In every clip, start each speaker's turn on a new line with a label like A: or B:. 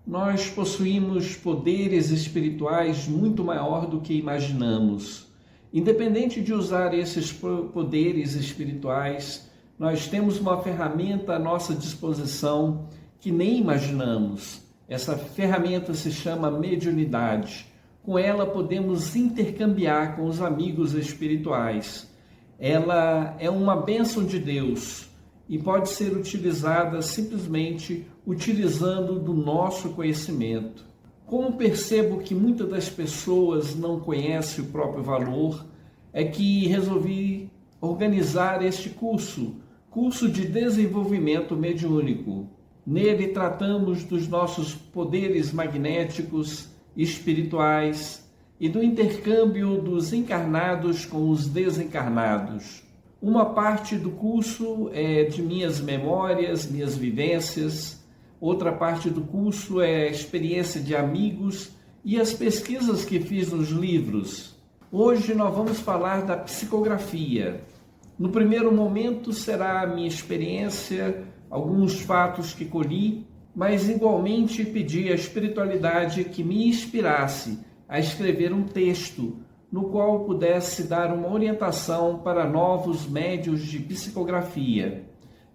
A: nós possuímos poderes espirituais muito maior do que imaginamos. Independente de usar esses poderes espirituais, nós temos uma ferramenta à nossa disposição que nem imaginamos. Essa ferramenta se chama mediunidade. Com ela podemos intercambiar com os amigos espirituais. Ela é uma bênção de Deus e pode ser utilizada simplesmente utilizando do nosso conhecimento. Como percebo que muitas das pessoas não conhecem o próprio valor, é que resolvi organizar este curso de desenvolvimento mediúnico. Nele tratamos dos nossos poderes magnéticos, espirituais e do intercâmbio dos encarnados com os desencarnados. Uma parte do curso é de minhas memórias, minhas vivências. Outra parte do curso é a experiência de amigos e as pesquisas que fiz nos livros. Hoje nós vamos falar da psicografia. No primeiro momento será a minha experiência, alguns fatos que colhi, mas igualmente pedi à espiritualidade que me inspirasse a escrever um texto no qual pudesse dar uma orientação para novos médios de psicografia.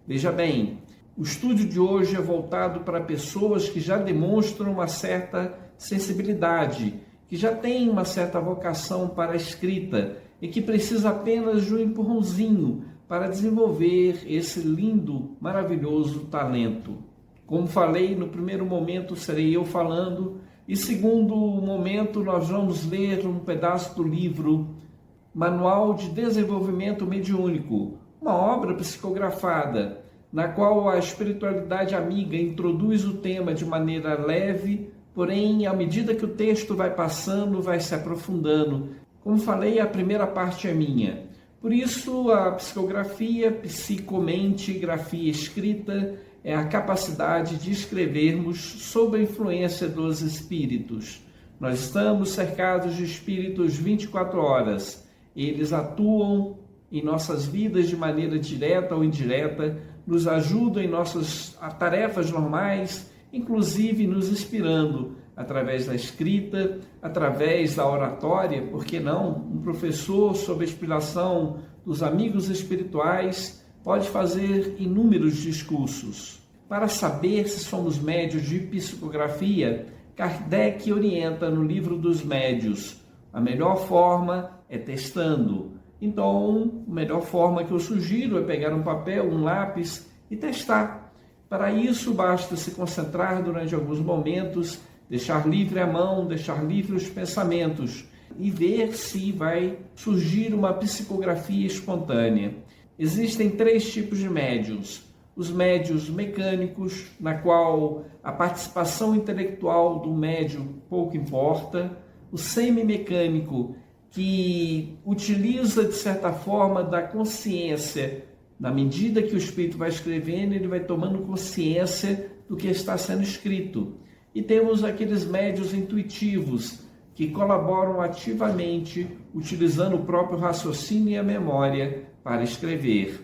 A: Veja bem, o estudo de hoje é voltado para pessoas que já demonstram uma certa sensibilidade, que já têm uma certa vocação para a escrita e que precisa apenas de um empurrãozinho para desenvolver esse lindo, maravilhoso talento. Como falei, no primeiro momento serei eu falando, e segundo momento nós vamos ler um pedaço do livro Manual de Desenvolvimento Mediúnico, uma obra psicografada, na qual a espiritualidade amiga introduz o tema de maneira leve, porém, à medida que o texto vai passando, vai se aprofundando. Como falei, a primeira parte é minha. Por isso, a psicografia, psicomente, grafia escrita, é a capacidade de escrevermos sob a influência dos espíritos. Nós estamos cercados de espíritos 24 horas. Eles atuam em nossas vidas de maneira direta ou indireta, nos ajudam em nossas tarefas normais, inclusive nos inspirando através da escrita, através da oratória, por que não? Um professor, sob a inspiração dos amigos espirituais, pode fazer inúmeros discursos. Para saber se somos médios de psicografia, Kardec orienta no Livro dos Médios: a melhor forma é testando. Então, a melhor forma que eu sugiro é pegar um papel, um lápis e testar. Para isso, basta se concentrar durante alguns momentos, deixar livre a mão, deixar livre os pensamentos e ver se vai surgir uma psicografia espontânea. Existem 3 tipos de médios. Os médios mecânicos, na qual a participação intelectual do médium pouco importa. O semimecânico, que utiliza, de certa forma, da consciência. Na medida que o espírito vai escrevendo, ele vai tomando consciência do que está sendo escrito. E temos aqueles médios intuitivos, que colaboram ativamente, utilizando o próprio raciocínio e a memória para escrever.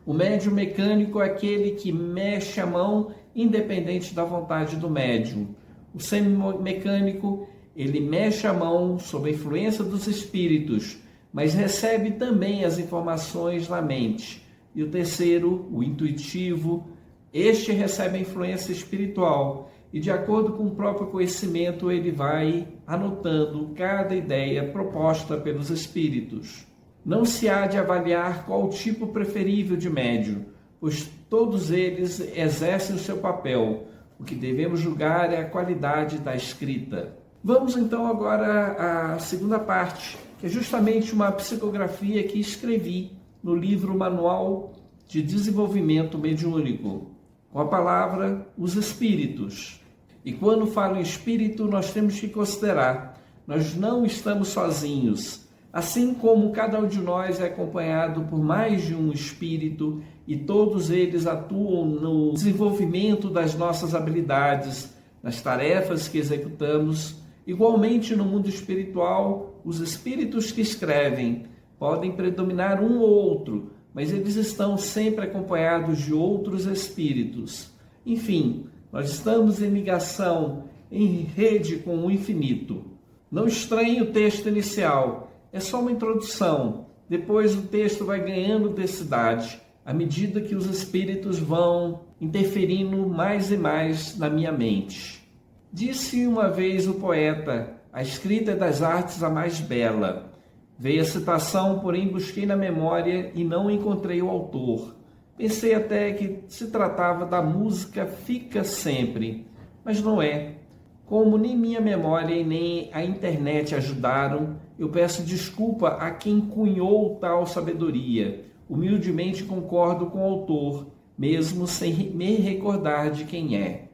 A: O médium mecânico é aquele que mexe a mão independente da vontade do médium. O semimecânico, ele mexe a mão sob a influência dos espíritos, mas recebe também as informações na mente. E o terceiro, o intuitivo, este recebe a influência espiritual e, de acordo com o próprio conhecimento, ele vai anotando cada ideia proposta pelos espíritos. Não se há de avaliar qual o tipo preferível de médium, pois todos eles exercem o seu papel. O que devemos julgar é a qualidade da escrita. Vamos então agora à segunda parte, que é justamente uma psicografia que escrevi no livro Manual de Desenvolvimento Mediúnico, com a palavra Os Espíritos. E quando falo em espírito, nós temos que considerar, nós não estamos sozinhos. Assim como cada um de nós é acompanhado por mais de um espírito e todos eles atuam no desenvolvimento das nossas habilidades, nas tarefas que executamos, igualmente no mundo espiritual, os espíritos que escrevem podem predominar um ou outro, mas eles estão sempre acompanhados de outros espíritos. Enfim, nós estamos em ligação em rede com o infinito. Não estranhe o texto inicial, é só uma introdução. Depois o texto vai ganhando densidade, à medida que os espíritos vão interferindo mais e mais na minha mente. Disse uma vez o poeta: a escrita é das artes a mais bela. Veio a citação, porém busquei na memória e não encontrei o autor. Pensei até que se tratava da música Fica Sempre, mas não é. Como nem minha memória e nem a internet ajudaram, eu peço desculpa a quem cunhou tal sabedoria. Humildemente concordo com o autor, mesmo sem me recordar de quem é.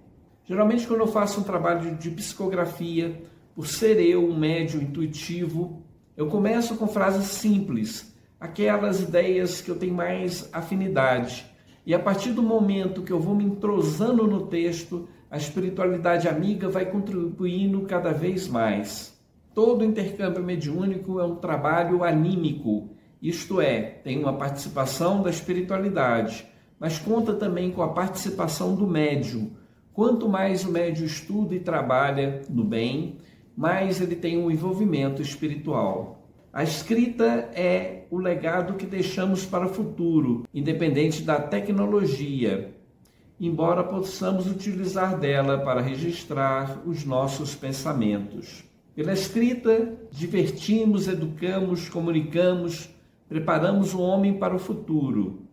A: Geralmente, quando eu faço um trabalho de psicografia, por ser eu um médium intuitivo, eu começo com frases simples, aquelas ideias que eu tenho mais afinidade. E a partir do momento que eu vou me entrosando no texto, a espiritualidade amiga vai contribuindo cada vez mais. Todo intercâmbio mediúnico é um trabalho anímico, isto é, tem uma participação da espiritualidade, mas conta também com a participação do médium. Quanto mais o médium estuda e trabalha no bem, mais ele tem um envolvimento espiritual. A escrita é o legado que deixamos para o futuro, independente da tecnologia, embora possamos utilizar dela para registrar os nossos pensamentos. Pela escrita, divertimos, educamos, comunicamos, preparamos o homem para o futuro.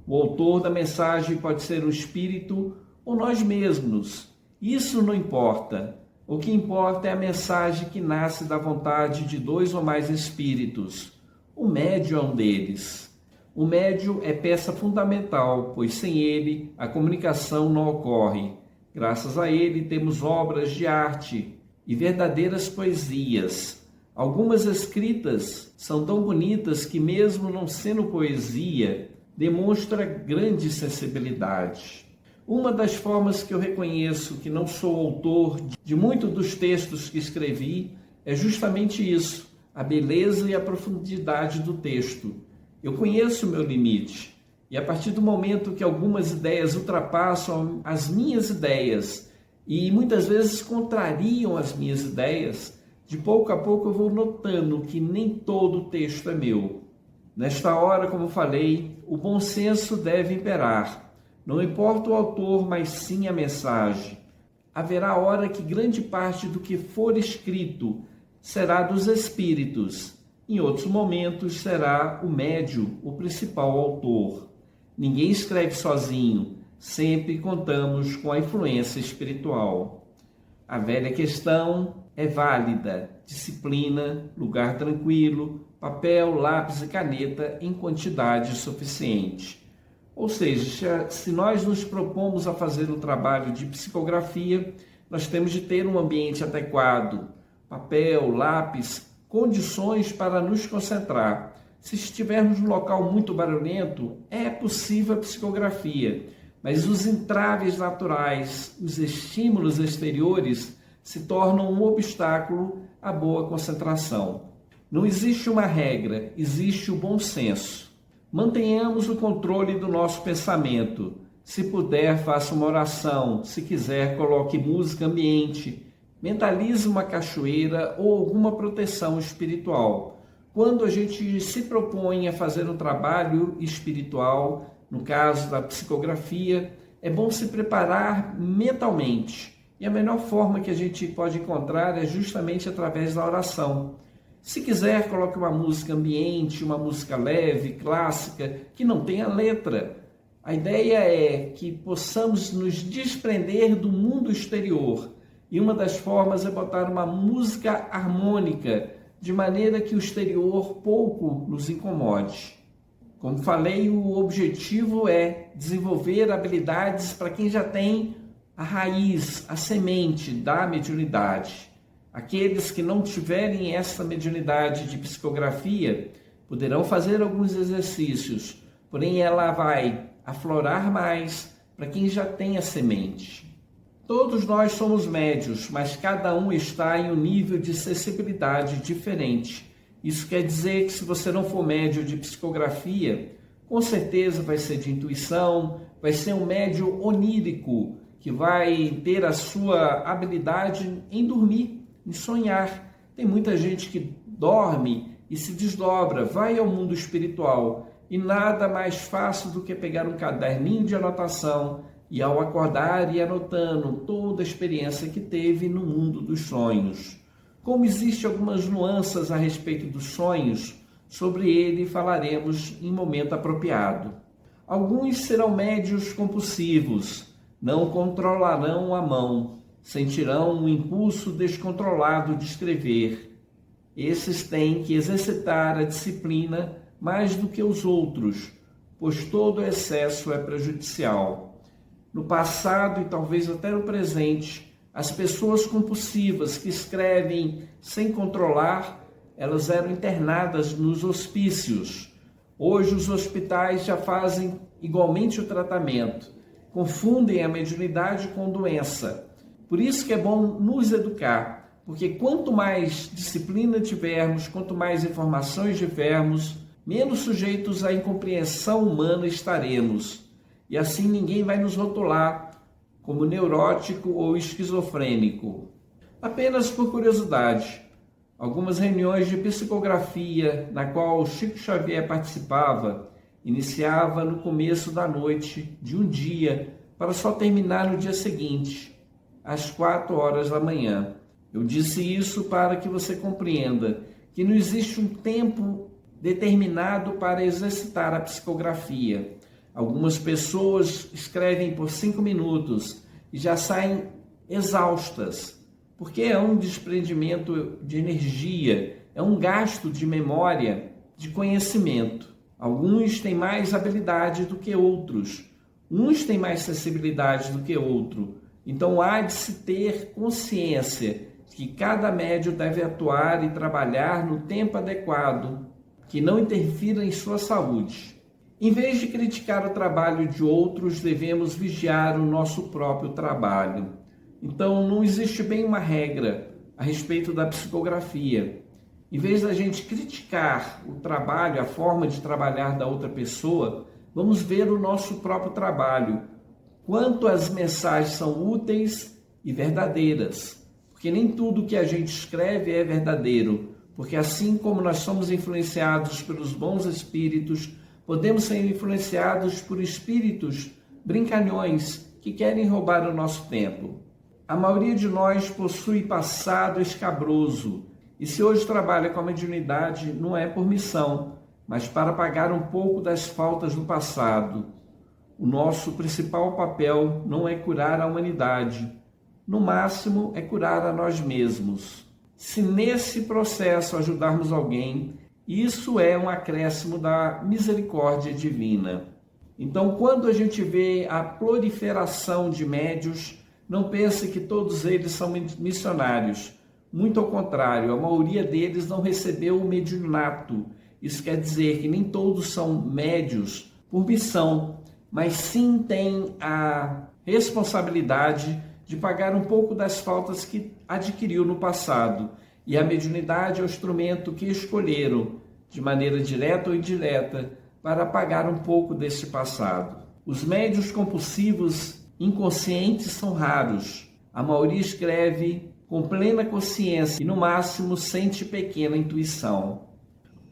A: O autor da mensagem pode ser um espírito ou nós mesmos. Isso não importa. O que importa é a mensagem que nasce da vontade de 2 ou mais espíritos. O médium é um deles. O médium é peça fundamental, pois sem ele a comunicação não ocorre. Graças a ele temos obras de arte e verdadeiras poesias. Algumas escritas são tão bonitas que, mesmo não sendo poesia, demonstra grande sensibilidade. Uma das formas que eu reconheço que não sou autor de muitos dos textos que escrevi é justamente isso, a beleza e a profundidade do texto. Eu conheço o meu limite, e a partir do momento que algumas ideias ultrapassam as minhas ideias e muitas vezes contrariam as minhas ideias, de pouco a pouco eu vou notando que nem todo o texto é meu. Nesta hora, como falei, o bom senso deve imperar. Não importa o autor, mas sim a mensagem. Haverá hora que grande parte do que for escrito será dos espíritos. Em outros momentos será o médium, o principal autor. Ninguém escreve sozinho, sempre contamos com a influência espiritual. A velha questão é válida: disciplina, lugar tranquilo, papel, lápis e caneta em quantidade suficiente. Ou seja, se nós nos propomos a fazer um trabalho de psicografia, nós temos de ter um ambiente adequado, papel, lápis, condições para nos concentrar. Se estivermos num local muito barulhento, é possível a psicografia, mas os entraves naturais, os estímulos exteriores, se tornam um obstáculo à boa concentração. Não existe uma regra, existe o bom senso. Mantenhamos o controle do nosso pensamento. Se puder, faça uma oração. Se quiser, coloque música ambiente. Mentalize uma cachoeira ou alguma proteção espiritual. Quando a gente se propõe a fazer um trabalho espiritual, no caso da psicografia, é bom se preparar mentalmente. E a melhor forma que a gente pode encontrar é justamente através da oração. Se quiser, coloque uma música ambiente, uma música leve, clássica, que não tenha letra. A ideia é que possamos nos desprender do mundo exterior. E uma das formas é botar uma música harmônica, de maneira que o exterior pouco nos incomode. Como falei, o objetivo é desenvolver habilidades para quem já tem a raiz, a semente da mediunidade. Aqueles que não tiverem essa mediunidade de psicografia poderão fazer alguns exercícios, porém ela vai aflorar mais para quem já tem a semente. Todos nós somos médios, mas cada um está em um nível de sensibilidade diferente. Isso quer dizer que se você não for médio de psicografia, com certeza vai ser de intuição, vai ser um médio onírico, que vai ter a sua habilidade em dormir, em sonhar. Tem muita gente que dorme e se desdobra, vai ao mundo espiritual, e nada mais fácil do que pegar um caderninho de anotação e ao acordar ir anotando toda a experiência que teve no mundo dos sonhos. Como existem algumas nuances a respeito dos sonhos, sobre ele falaremos em momento apropriado. Alguns serão médios compulsivos, não controlarão a mão, sentirão um impulso descontrolado de escrever. Esses têm que exercitar a disciplina mais do que os outros, pois todo excesso é prejudicial. No passado e talvez até no presente, as pessoas compulsivas que escrevem sem controlar, elas eram internadas nos hospícios. Hoje os hospitais já fazem igualmente o tratamento, confundem a mediunidade com doença. Por isso que é bom nos educar, porque quanto mais disciplina tivermos, quanto mais informações tivermos, menos sujeitos à incompreensão humana estaremos. E assim ninguém vai nos rotular como neurótico ou esquizofrênico. Apenas por curiosidade, algumas reuniões de psicografia na qual Chico Xavier participava, iniciava no começo da noite de um dia para só terminar no dia seguinte, às 4 horas da manhã. Eu disse isso para que você compreenda que não existe um tempo determinado para exercitar a psicografia. Algumas pessoas escrevem por 5 minutos e já saem exaustas, porque é um desprendimento de energia, é um gasto de memória, de conhecimento. Alguns têm mais habilidade do que outros, uns têm mais sensibilidade do que outro. Então há de se ter consciência que cada médium deve atuar e trabalhar no tempo adequado, que não interfira em sua saúde. Em vez de criticar o trabalho de outros, devemos vigiar o nosso próprio trabalho. Então, não existe bem uma regra a respeito da psicografia. Em vez da gente criticar o trabalho, a forma de trabalhar da outra pessoa, vamos ver o nosso próprio trabalho. Quanto as mensagens são úteis e verdadeiras. Porque nem tudo que a gente escreve é verdadeiro. Porque assim como nós somos influenciados pelos bons espíritos, podemos ser influenciados por espíritos brincalhões que querem roubar o nosso tempo. A maioria de nós possui passado escabroso, e se hoje trabalha com a mediunidade, não é por missão, mas para pagar um pouco das faltas do passado. O nosso principal papel não é curar a humanidade, no máximo é curar a nós mesmos. Se nesse processo ajudarmos alguém, isso é um acréscimo da misericórdia divina. Então, quando a gente vê a proliferação de médios, não pense que todos eles são missionários. Muito ao contrário, a maioria deles não recebeu o mediunato. Isso quer dizer que nem todos são médios por missão, mas sim têm a responsabilidade de pagar um pouco das faltas que adquiriu no passado. E a mediunidade é o instrumento que escolheram, de maneira direta ou indireta, para apagar um pouco deste passado. Os médiuns compulsivos inconscientes são raros. A maioria escreve com plena consciência e, no máximo, sente pequena intuição.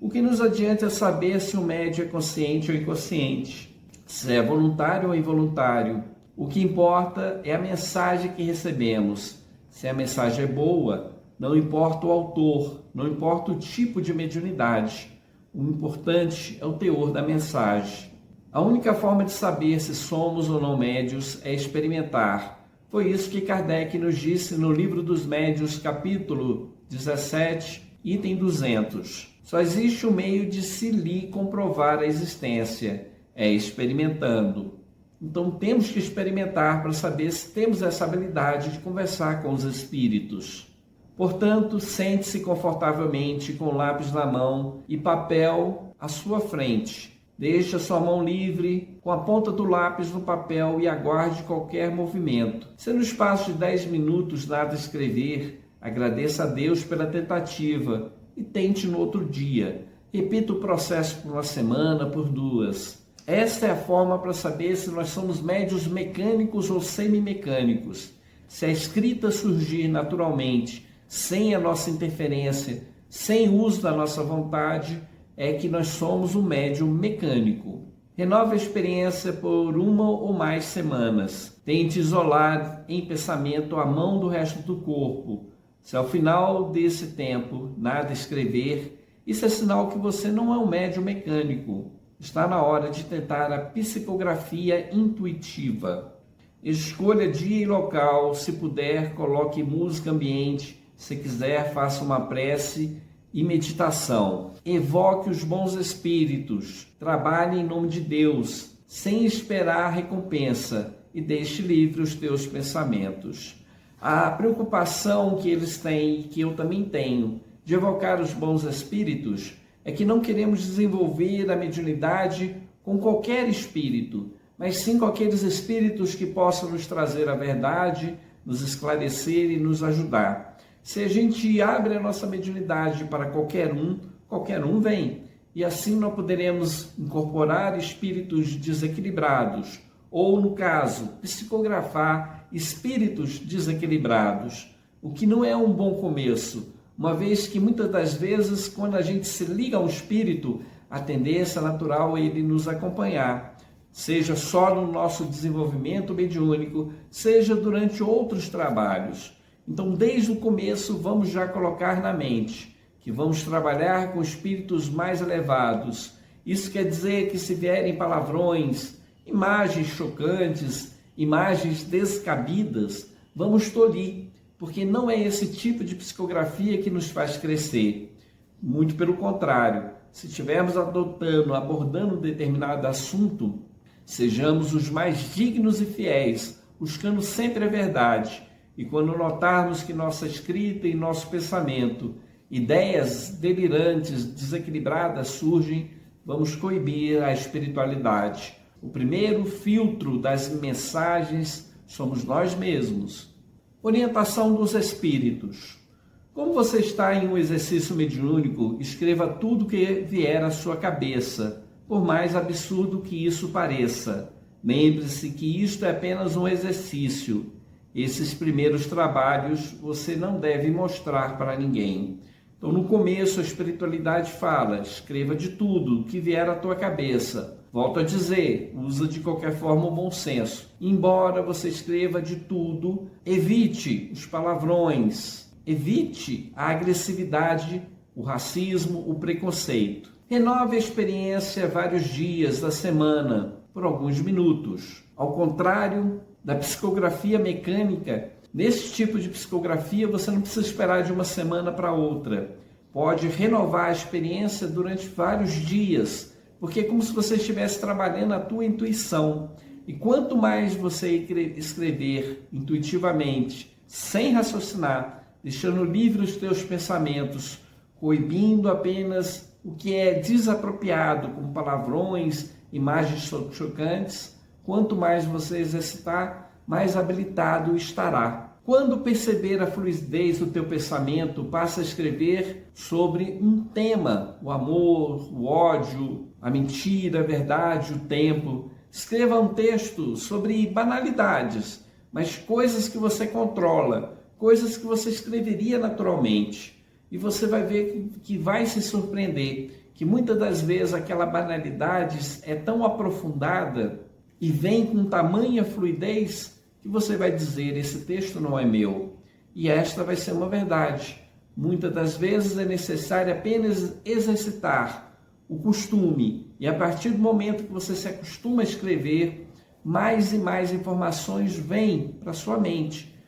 A: O que nos adianta é saber se o médium é consciente ou inconsciente, se é voluntário ou involuntário. O que importa é a mensagem que recebemos. Se a mensagem é boa, não importa o autor, não importa o tipo de mediunidade. O importante é o teor da mensagem. A única forma de saber se somos ou não médios é experimentar. Foi isso que Kardec nos disse no Livro dos Médiuns, capítulo 17, item 200. Só existe um meio de se lhe comprovar a existência, é experimentando. Então temos que experimentar para saber se temos essa habilidade de conversar com os espíritos. Portanto, sente-se confortavelmente com o lápis na mão e papel à sua frente. Deixe a sua mão livre com a ponta do lápis no papel e aguarde qualquer movimento. Se no espaço de 10 minutos nada escrever, agradeça a Deus pela tentativa e tente no outro dia. Repita o processo por uma semana, por 2. Esta é a forma para saber se nós somos médiuns mecânicos ou semimecânicos. Se a escrita surgir naturalmente, sem a nossa interferência, sem uso da nossa vontade, é que nós somos um médium mecânico. Renove a experiência por 1 ou mais semanas. Tente isolar em pensamento a mão do resto do corpo. Se ao final desse tempo nada escrever, isso é sinal que você não é um médium mecânico. Está na hora de tentar a psicografia intuitiva. Escolha dia e local. Se puder, coloque música ambiente. Se quiser, faça uma prece e meditação. Evoque os bons espíritos. Trabalhe em nome de Deus, sem esperar recompensa, e deixe livre os teus pensamentos. A preocupação que eles têm, e que eu também tenho, de evocar os bons espíritos, é que não queremos desenvolver a mediunidade com qualquer espírito, mas sim com aqueles espíritos que possam nos trazer a verdade, nos esclarecer e nos ajudar. Se a gente abre a nossa mediunidade para qualquer um vem. E assim nós poderemos incorporar espíritos desequilibrados, ou, no caso, psicografar espíritos desequilibrados, o que não é um bom começo, uma vez que muitas das vezes, quando a gente se liga a um espírito, a tendência natural é ele nos acompanhar, seja só no nosso desenvolvimento mediúnico, seja durante outros trabalhos. Então, desde o começo, vamos já colocar na mente que vamos trabalhar com espíritos mais elevados. Isso quer dizer que se vierem palavrões, imagens chocantes, imagens descabidas, vamos tolir, porque não é esse tipo de psicografia que nos faz crescer. Muito pelo contrário, se estivermos abordando um determinado assunto, sejamos os mais dignos e fiéis, buscando sempre a verdade. E quando notarmos que nossa escrita e nosso pensamento, ideias delirantes, desequilibradas surgem, vamos coibir a espiritualidade. O primeiro filtro das mensagens somos nós mesmos. Orientação dos espíritos. Como você está em um exercício mediúnico, escreva tudo que vier à sua cabeça, por mais absurdo que isso pareça. Lembre-se que isto é apenas um exercício. Esses primeiros trabalhos você não deve mostrar para ninguém. Então, no começo, a espiritualidade fala, escreva de tudo que vier à tua cabeça. Volto a dizer, usa de qualquer forma o bom senso. Embora você escreva de tudo, evite os palavrões, evite a agressividade, o racismo, o preconceito. Renove a experiência vários dias da semana, por alguns minutos. Ao contrário da psicografia mecânica, nesse tipo de psicografia você não precisa esperar de uma semana para outra. Pode renovar a experiência durante vários dias, porque é como se você estivesse trabalhando a tua intuição. E quanto mais você escrever intuitivamente, sem raciocinar, deixando livre os teus pensamentos, coibindo apenas o que é desapropriado, como palavrões, imagens chocantes, quanto mais você exercitar, mais habilitado estará. Quando perceber a fluidez do teu pensamento, passa a escrever sobre um tema, o amor, o ódio, a mentira, a verdade, o tempo. Escreva um texto sobre banalidades, mas coisas que você controla, coisas que você escreveria naturalmente. E você vai ver que vai se surpreender, que muitas das vezes aquela banalidade é tão aprofundada e vem com tamanha fluidez que você vai dizer, esse texto não é meu. E esta vai ser uma verdade. Muitas das vezes é necessário apenas exercitar o costume. E a partir do momento que você se acostuma a escrever, mais e mais informações vêm para a sua mente.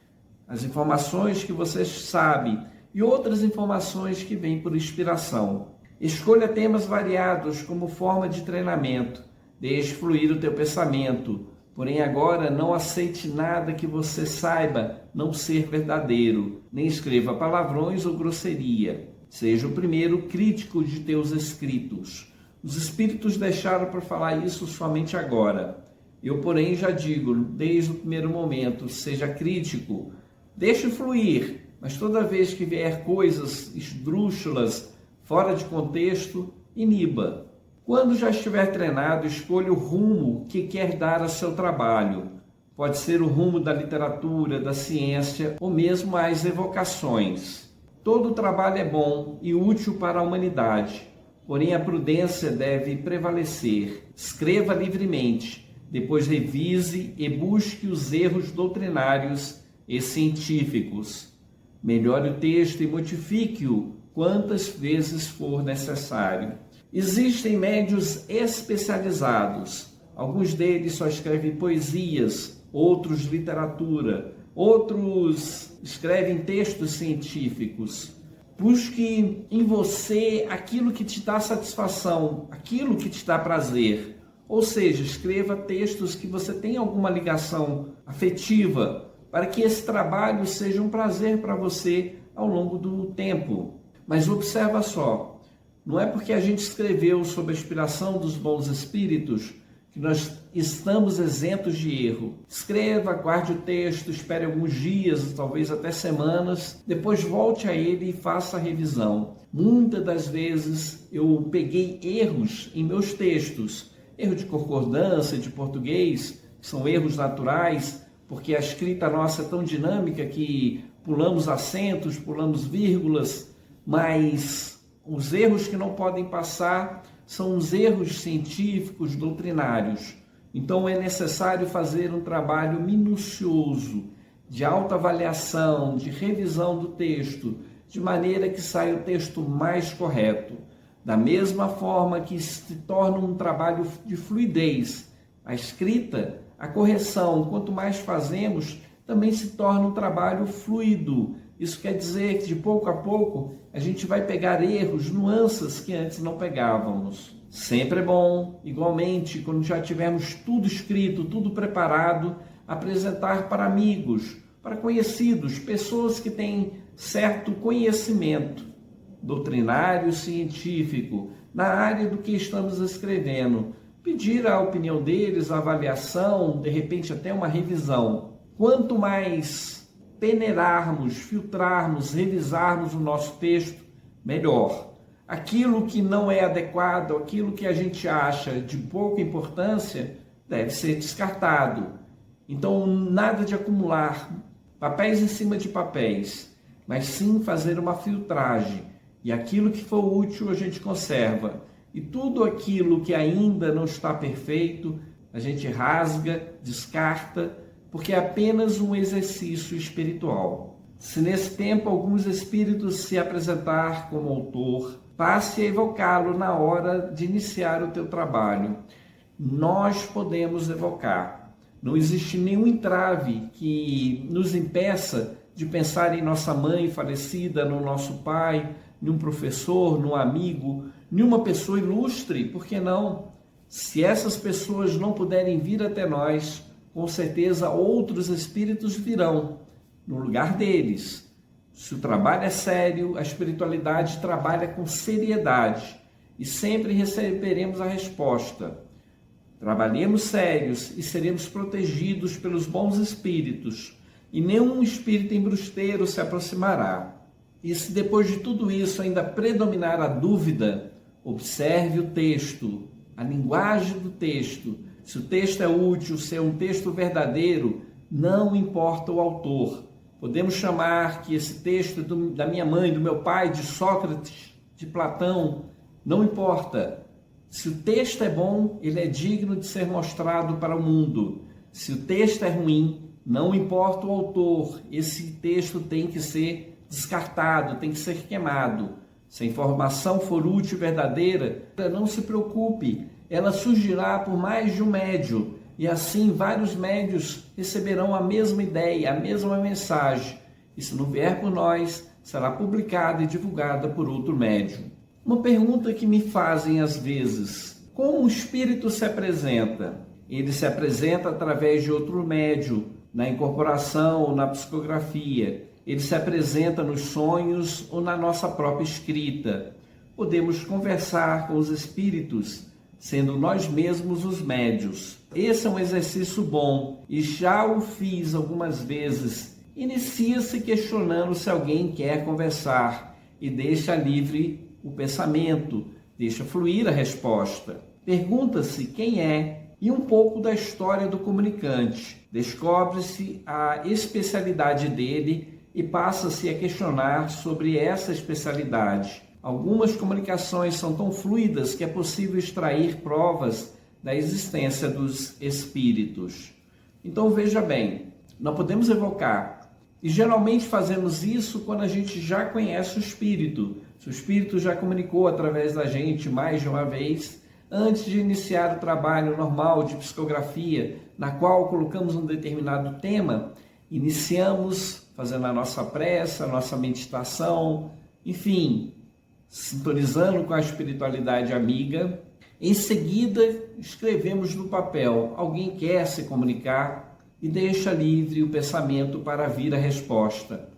A: As informações que você sabe e outras informações que vêm por inspiração. Escolha temas variados como forma de treinamento. Deixe fluir o teu pensamento. Porém, agora não aceite nada que você saiba não ser verdadeiro. Nem escreva palavrões ou grosseria. Seja o primeiro crítico de teus escritos. Os espíritos deixaram para falar isso somente agora. Eu, porém, já digo, desde o primeiro momento, seja crítico. Deixe fluir, mas toda vez que vier coisas esdrúxulas, fora de contexto, iniba. Quando já estiver treinado, escolha o rumo que quer dar a seu trabalho. Pode ser o rumo da literatura, da ciência ou mesmo as evocações. Todo trabalho é bom e útil para a humanidade, porém a prudência deve prevalecer. Escreva livremente, depois revise e busque os erros doutrinários e científicos. Melhore o texto e modifique-o quantas vezes for necessário. Existem médios especializados. Alguns deles só escrevem poesias, outros literatura, outros escrevem textos científicos. Busque em você aquilo que te dá satisfação, aquilo que te dá prazer. Ou seja, escreva textos que você tenha alguma ligação afetiva, para que esse trabalho seja um prazer para você ao longo do tempo. Mas observa só, não é porque a gente escreveu sob a inspiração dos bons espíritos que nós estamos isentos de erro. Escreva, guarde o texto, espere alguns dias, talvez até semanas, depois volte a ele e faça a revisão. Muitas das vezes eu peguei erros em meus textos, erro de concordância, de português, que são erros naturais, porque a escrita nossa é tão dinâmica que pulamos acentos, pulamos vírgulas, mas os erros que não podem passar são os erros científicos, doutrinários. Então é necessário fazer um trabalho minucioso, de autoavaliação, de revisão do texto, de maneira que saia o texto mais correto. Da mesma forma que se torna um trabalho de fluidez, a escrita, a correção, quanto mais fazemos, também se torna um trabalho fluido. Isso quer dizer que de pouco a pouco a gente vai pegar erros, nuances que antes não pegávamos. Sempre é bom, igualmente, quando já tivermos tudo escrito, tudo preparado, apresentar para amigos, para conhecidos, pessoas que têm certo conhecimento doutrinário, científico, na área do que estamos escrevendo. Pedir a opinião deles, a avaliação, de repente até uma revisão. Quanto mais peneirarmos, filtrarmos, revisarmos o nosso texto, melhor. Aquilo que não é adequado, aquilo que a gente acha de pouca importância, deve ser descartado. Então, nada de acumular papéis em cima de papéis, mas sim fazer uma filtragem. E aquilo que for útil a gente conserva. E tudo aquilo que ainda não está perfeito, a gente rasga, descarta, porque é apenas um exercício espiritual. Se nesse tempo alguns espíritos se apresentar como autor, passe a evocá-lo na hora de iniciar o teu trabalho. Nós podemos evocar. Não existe nenhum entrave que nos impeça de pensar em nossa mãe falecida, no nosso pai, num professor, num amigo, numa pessoa ilustre, por que não? Se essas pessoas não puderem vir até nós, com certeza outros espíritos virão no lugar deles. Se o trabalho é sério, a espiritualidade trabalha com seriedade e sempre receberemos a resposta. Trabalhemos sérios e seremos protegidos pelos bons espíritos e nenhum espírito embrusteiro se aproximará. E se depois de tudo isso ainda predominar a dúvida, observe o texto, a linguagem do texto. Se o texto é útil, se é um texto verdadeiro, não importa o autor. Podemos chamar que esse texto da minha mãe, do meu pai, de Sócrates, de Platão, não importa. Se o texto é bom, ele é digno de ser mostrado para o mundo. Se o texto é ruim, não importa o autor, esse texto tem que ser descartado, tem que ser queimado. Se a informação for útil e verdadeira, não se preocupe, ela surgirá por mais de um médium, e assim vários médios receberão a mesma ideia, a mesma mensagem, e se não vier por nós, será publicada e divulgada por outro médium. Uma pergunta que me fazem às vezes: como o espírito se apresenta? Ele se apresenta através de outro médium, na incorporação ou na psicografia. Ele se apresenta nos sonhos ou na nossa própria escrita. Podemos conversar com os espíritos, sendo nós mesmos os médios. Esse é um exercício bom e já o fiz algumas vezes. Inicia-se questionando se alguém quer conversar e deixa livre o pensamento. Deixa fluir a resposta. Pergunta-se quem é e um pouco da história do comunicante. Descobre-se a especialidade dele e passa-se a questionar sobre essa especialidade. Algumas comunicações são tão fluidas que é possível extrair provas da existência dos espíritos. Então veja bem, nós podemos evocar, e geralmente fazemos isso quando a gente já conhece o espírito. Se o espírito já comunicou através da gente mais de uma vez, antes de iniciar o trabalho normal de psicografia, na qual colocamos um determinado tema, iniciamos fazendo a nossa prece, a nossa meditação, enfim, sintonizando com a espiritualidade amiga. Em seguida, escrevemos no papel, alguém quer se comunicar, e deixa livre o pensamento para vir a resposta.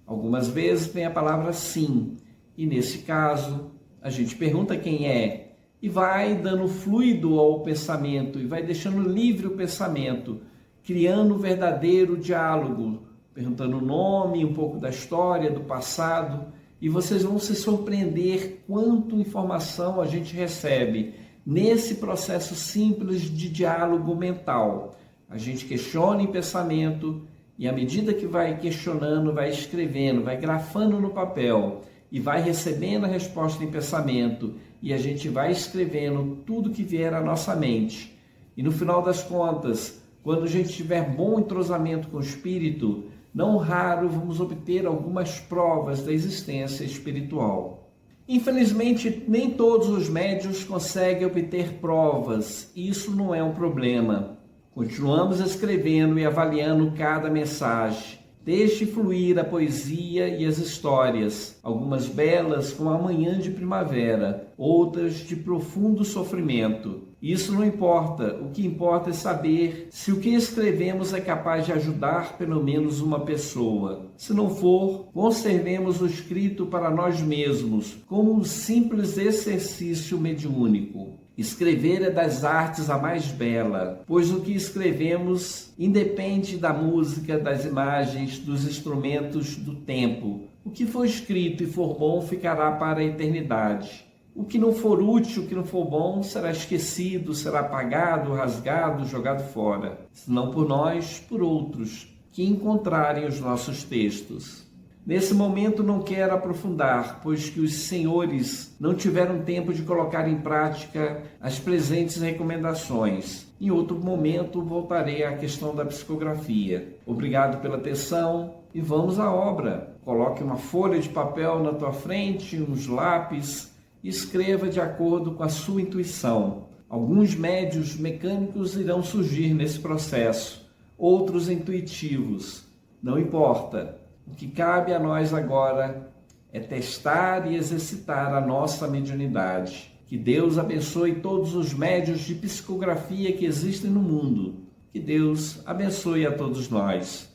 A: Algumas vezes vem a palavra sim, e nesse caso, a gente pergunta quem é, e vai dando fluido ao pensamento, e vai deixando livre o pensamento, criando um verdadeiro diálogo, perguntando o nome, um pouco da história, do passado, e vocês vão se surpreender quanto informação a gente recebe nesse processo simples de diálogo mental. A gente questiona em pensamento e à medida que vai questionando, vai escrevendo, vai grafando no papel e vai recebendo a resposta em pensamento e a gente vai escrevendo tudo que vier à nossa mente. E no final das contas, quando a gente tiver bom entrosamento com o espírito, não raro vamos obter algumas provas da existência espiritual. Infelizmente, nem todos os médiuns conseguem obter provas, e isso não é um problema. Continuamos escrevendo e avaliando cada mensagem. Deixe fluir a poesia e as histórias, algumas belas como a manhã de primavera, outras de profundo sofrimento. Isso não importa, o que importa é saber se o que escrevemos é capaz de ajudar pelo menos uma pessoa. Se não for, conservemos o escrito para nós mesmos, como um simples exercício mediúnico. Escrever é das artes a mais bela, pois o que escrevemos independe da música, das imagens, dos instrumentos do tempo. O que for escrito e for bom ficará para a eternidade. O que não for útil, o que não for bom, será esquecido, será apagado, rasgado, jogado fora. Se não por nós, por outros, que encontrarem os nossos textos. Nesse momento não quero aprofundar, pois que os senhores não tiveram tempo de colocar em prática as presentes recomendações. Em outro momento voltarei à questão da psicografia. Obrigado pela atenção e vamos à obra. Coloque uma folha de papel na tua frente, uns lápis e escreva de acordo com a sua intuição. Alguns médios mecânicos irão surgir nesse processo, outros intuitivos. Não importa. O que cabe a nós agora é testar e exercitar a nossa mediunidade. Que Deus abençoe todos os médiuns de psicografia que existem no mundo. Que Deus abençoe a todos nós.